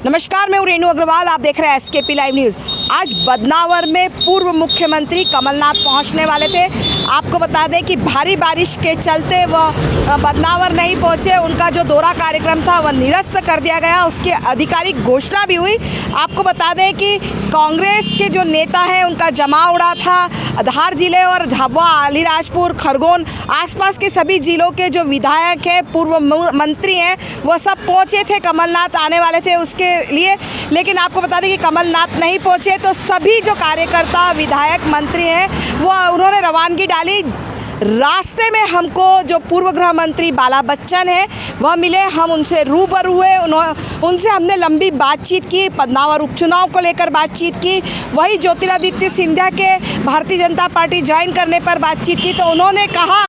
नमस्कार, मैं रेणु अग्रवाल, आप देख रहे हैं एसकेपी लाइव न्यूज़। आज बदनावर में पूर्व मुख्यमंत्री कमलनाथ पहुंचने वाले थे। आपको बता दें कि भारी बारिश के चलते वह बदनावर नहीं पहुंचे। उनका जो दौरा कार्यक्रम था वह निरस्त कर दिया गया, उसकी आधिकारिक घोषणा भी हुई। आपको बता दें कि कांग्रेस के जो नेता हैं उनका जमाव उड़ा था। धार जिले और झाबुआ, अलीराजपुर, खरगोन आसपास के सभी जिलों के जो विधायक हैं, पूर्व मंत्री हैं, वह सब पहुंचे थे। कमलनाथ आने वाले थे उसके लिए, लेकिन आपको बता दें कि कमलनाथ नहीं पहुंचे तो सभी जो कार्यकर्ता, विधायक, मंत्री हैं वो उन्होंने रवानगी डाली। रास्ते में हमको जो पूर्व गृह मंत्री बाला बच्चन है वह मिले, हम उनसे रूबरू हुए। उनसे हमने लंबी बातचीत की, बदनावर उपचुनाव को लेकर बातचीत की, वही ज्योतिरादित्य सिंधिया के भारतीय जनता पार्टी ज्वाइन करने पर बातचीत की। तो उन्होंने कहा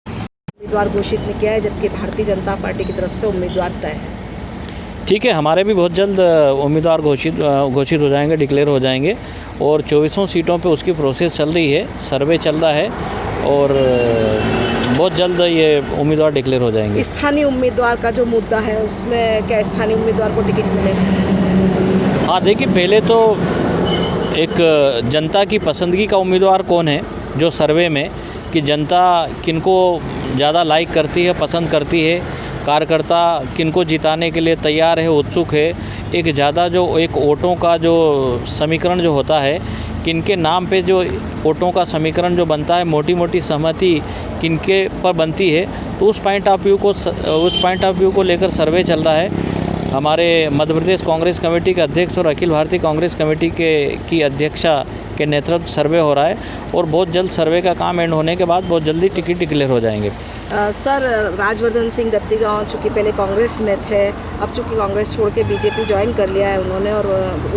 उम्मीदवार घोषित नहीं किया है, जबकि भारतीय जनता पार्टी की तरफ से उम्मीदवार तय है। ठीक है, हमारे भी बहुत जल्द उम्मीदवार घोषित हो जाएंगे, डिक्लेयर हो जाएंगे और 24 सीटों पे उसकी प्रोसेस चल रही है, सर्वे चल रहा है और बहुत जल्द ये उम्मीदवार डिक्लेयर हो जाएंगे। स्थानीय उम्मीदवार का जो मुद्दा है उसमें क्या स्थानीय उम्मीदवार को टिकट मिलेगा? हाँ, देखिए, पहले तो एक जनता की पसंदगी का उम्मीदवार कौन है, जो सर्वे में कि जनता किनको ज़्यादा लाइक करती है, पसंद करती है, कार्यकर्ता किनको जिताने के लिए तैयार है, उत्सुक है। एक ज़्यादा जो एक वोटों का जो समीकरण जो होता है, किनके नाम पे जो वोटों का समीकरण जो बनता है, मोटी मोटी सहमति किनके पर बनती है, तो उस पॉइंट ऑफ व्यू को लेकर सर्वे चल रहा है। हमारे मध्य प्रदेश कांग्रेस कमेटी के अध्यक्ष और अखिल भारतीय कांग्रेस कमेटी की अध्यक्षा के नेतृत्व सर्वे हो रहा है और बहुत जल्द सर्वे का काम एंड होने के बाद बहुत जल्दी टिकट डिक्लेयर हो जाएंगे। सर, राजवर्धन सिंह दत्तीगांव चूँकि पहले कांग्रेस में थे, अब चूँकि कांग्रेस छोड़ के बीजेपी ज्वाइन कर लिया है उन्होंने और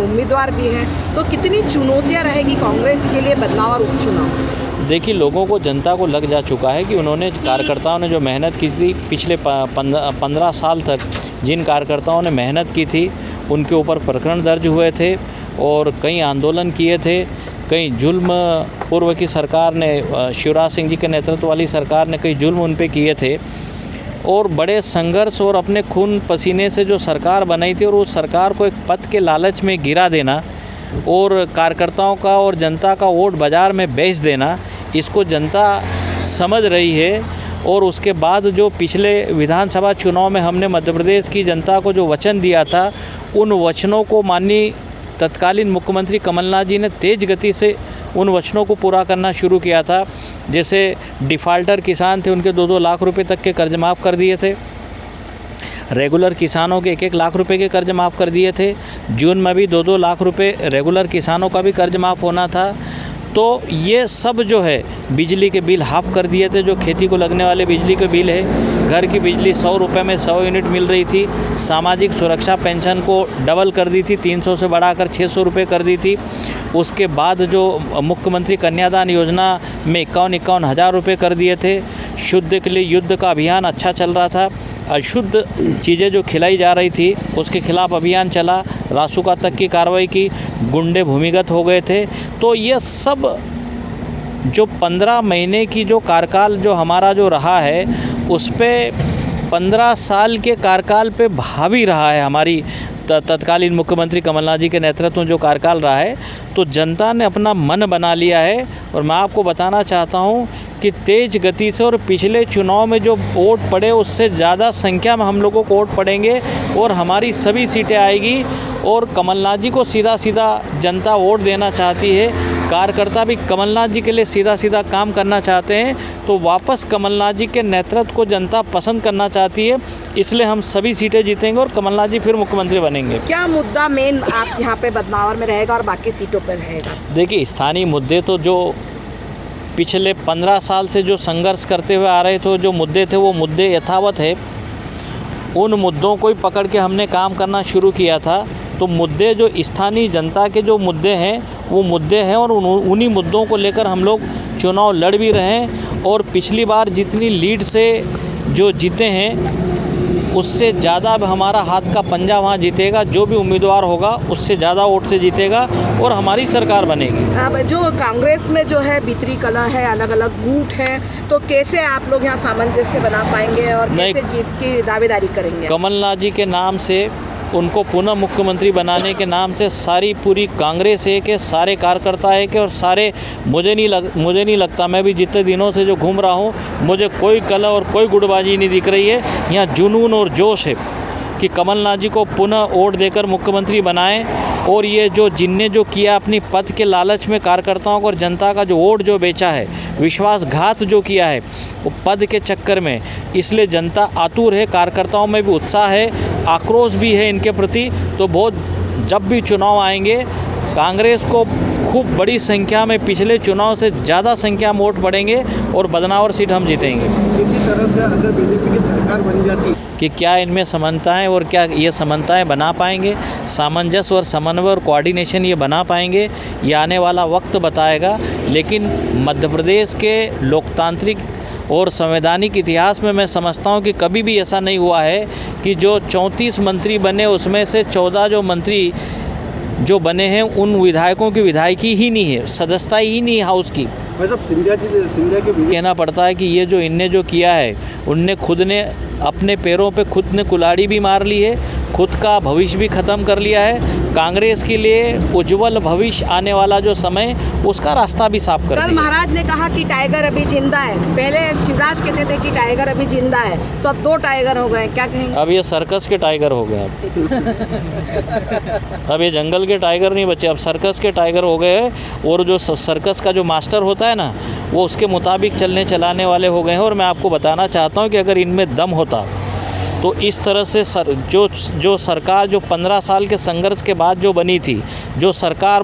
उम्मीदवार भी हैं, तो कितनी चुनौतियाँ रहेगी कांग्रेस के लिए बदनावर उपचुनाव? देखिए, लोगों को, जनता को लग जा चुका है कि उन्होंने, कार्यकर्ताओं ने जो मेहनत की थी पिछले 15 साल तक, जिन कार्यकर्ताओं ने मेहनत की थी उनके ऊपर प्रकरण दर्ज हुए थे और कई आंदोलन किए थे, कई जुल्म पूर्व की सरकार ने, शिवराज सिंह जी के नेतृत्व वाली सरकार ने कई जुल्म उन पे किए थे और बड़े संघर्ष और अपने खून पसीने से जो सरकार बनाई थी और उस सरकार को एक पद के लालच में गिरा देना और कार्यकर्ताओं का और जनता का वोट बाज़ार में बेच देना, इसको जनता समझ रही है। और उसके बाद जो पिछले विधानसभा चुनाव में हमने मध्य प्रदेश की जनता को जो वचन दिया था, उन वचनों को माननीय तत्कालीन मुख्यमंत्री कमलनाथ जी ने तेज़ गति से उन वचनों को पूरा करना शुरू किया था। जैसे डिफ़ाल्टर किसान थे, उनके 2-2 लाख रुपए तक के कर्ज माफ़ कर दिए थे। रेगुलर किसानों के 1-1 लाख रुपए के कर्ज माफ़ कर दिए थे। जून में भी 2-2 लाख रुपए रेगुलर किसानों का भी कर्ज माफ़ होना था। तो ये सब जो है, बिजली के बिल हाफ कर दिए थे, जो खेती को लगने वाले बिजली के बिल है। घर की बिजली 100 रुपये में 100 यूनिट मिल रही थी। सामाजिक सुरक्षा पेंशन को डबल कर दी थी, 300 से बढ़ाकर 600 रुपये कर दी थी। उसके बाद जो मुख्यमंत्री कन्यादान योजना में 51 हज़ार रुपये कर दिए थे। शुद्ध के लिए युद्ध का अभियान अच्छा चल रहा था। अशुद्ध चीज़ें जो खिलाई जा रही थी उसके खिलाफ अभियान चला, रासुका तक की कार्रवाई की, गुंडे भूमिगत हो गए थे। तो ये सब जो 15 महीने की जो कार्यकाल जो हमारा जो रहा है, उस पे 15 साल के कार्यकाल पे हावी रहा है हमारी तत्कालीन मुख्यमंत्री कमलनाथ जी के नेतृत्व में जो कार्यकाल रहा है। तो जनता ने अपना मन बना लिया है और मैं आपको बताना चाहता हूँ कि तेज़ गति से, और पिछले चुनाव में जो वोट पड़े उससे ज़्यादा संख्या में हम लोगों को वोट पड़ेंगे और हमारी सभी सीटें आएगी और कमलनाथ जी को सीधा सीधा जनता वोट देना चाहती है। कार्यकर्ता भी कमलनाथ जी के लिए सीधा सीधा काम करना चाहते हैं, तो वापस कमलनाथ जी के नेतृत्व को जनता पसंद करना चाहती है। इसलिए हम सभी सीटें जीतेंगे और कमलनाथ जी फिर मुख्यमंत्री बनेंगे। क्या मुद्दा मेन आप यहाँ पे बदनावर में रहेगा और बाकी सीटों पर रहेगा? देखिए, स्थानीय मुद्दे तो जो पिछले 15 साल से जो संघर्ष करते हुए आ रहे थे, जो मुद्दे थे वो मुद्दे यथावत है। उन मुद्दों को ही पकड़ के हमने काम करना शुरू किया था। तो मुद्दे जो स्थानीय जनता के जो मुद्दे हैं वो मुद्दे हैं और उन्हीं मुद्दों को लेकर हम लोग चुनाव लड़ भी रहे हैं। और पिछली बार जितनी लीड से जो जीते हैं उससे ज़्यादा अब हमारा हाथ का पंजा वहाँ जीतेगा। जो भी उम्मीदवार होगा उससे ज़्यादा वोट से जीतेगा और हमारी सरकार बनेगी। अब जो कांग्रेस में जो है भीतरी कला है, अलग अलग गुट है, तो कैसे आप लोग यहाँ सामंजस्य बना पाएंगे और कैसे जीत की दावेदारी करेंगे? कमलनाथ जी के नाम से उनको पुनः मुख्यमंत्री बनाने के नाम से सारी पूरी कांग्रेस एक है, सारे कार्यकर्ता एक है और सारे मुझे नहीं लगता, मैं भी जितने दिनों से जो घूम रहा हूँ, मुझे कोई कला और कोई गुटबाजी नहीं दिख रही है। यहाँ जुनून और जोश है कि कमलनाथ जी को पुनः वोट देकर मुख्यमंत्री बनाएं। और ये जो जिनने जो किया अपनी पद के लालच में कार्यकर्ताओं को और जनता का जो वोट जो बेचा है, विश्वासघात जो किया है वो पद के चक्कर में, इसलिए जनता आतुर है, कार्यकर्ताओं में भी उत्साह है, आक्रोश भी है इनके प्रति। तो बहुत जब भी चुनाव आएंगे कांग्रेस को खूब बड़ी संख्या में, पिछले चुनाव से ज़्यादा संख्या में वोट पड़ेंगे और बदनावर सीट हम जीतेंगे। इसी तरह से अगर बीजेपी की सरकार बन जाती कि क्या इनमें समानताएं और क्या ये समानताएं बना पाएंगे, सामंजस्य और समन्वय और कोऑर्डिनेशन ये बना पाएंगे, ये आने वाला वक्त बताएगा। लेकिन मध्य प्रदेश के लोकतांत्रिक और संवैधानिक इतिहास में मैं समझता हूँ कि कभी भी ऐसा नहीं हुआ है कि जो 34 मंत्री बने उसमें से 14 जो मंत्री जो बने हैं उन विधायकों की विधायकी ही नहीं है, सदस्यता ही नहीं है हाउस की। सिंधिया के कहना पड़ता है कि ये जो इनने जो किया है, उनने खुद ने अपने पैरों पे खुद ने कुल्हाड़ी भी मार ली है, खुद का भविष्य भी ख़त्म कर लिया है। कांग्रेस के लिए उज्जवल भविष्य आने वाला जो समय, उसका रास्ता भी साफ कर दिया। कल महाराज ने कहा कि टाइगर अभी जिंदा है, पहले शिवराज कहते थे कि टाइगर अभी जिंदा है, तो अब 2 टाइगर हो गए, क्या कहेंगे? अब ये सर्कस के टाइगर हो गए। अब ये जंगल के टाइगर नहीं बचे, अब सर्कस के टाइगर हो गए। और जो सर्कस का जो मास्टर होता है ना, वो उसके मुताबिक चलने चलाने वाले हो गए हैं। और मैं आपको बताना चाहता हूँ कि अगर इनमें दम होता तो इस तरह से जो सरकार जो 15 साल के संघर्ष के बाद जो बनी थी, जो सरकार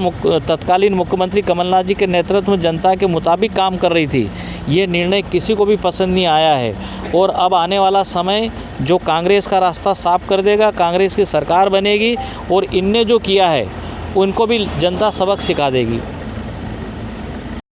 तत्कालीन मुख्यमंत्री कमलनाथ जी के नेतृत्व में जनता के मुताबिक काम कर रही थी, ये निर्णय किसी को भी पसंद नहीं आया है। और अब आने वाला समय जो कांग्रेस का रास्ता साफ कर देगा, कांग्रेस की सरकार बनेगी और इनने जो किया है उनको भी जनता सबक सिखा देगी।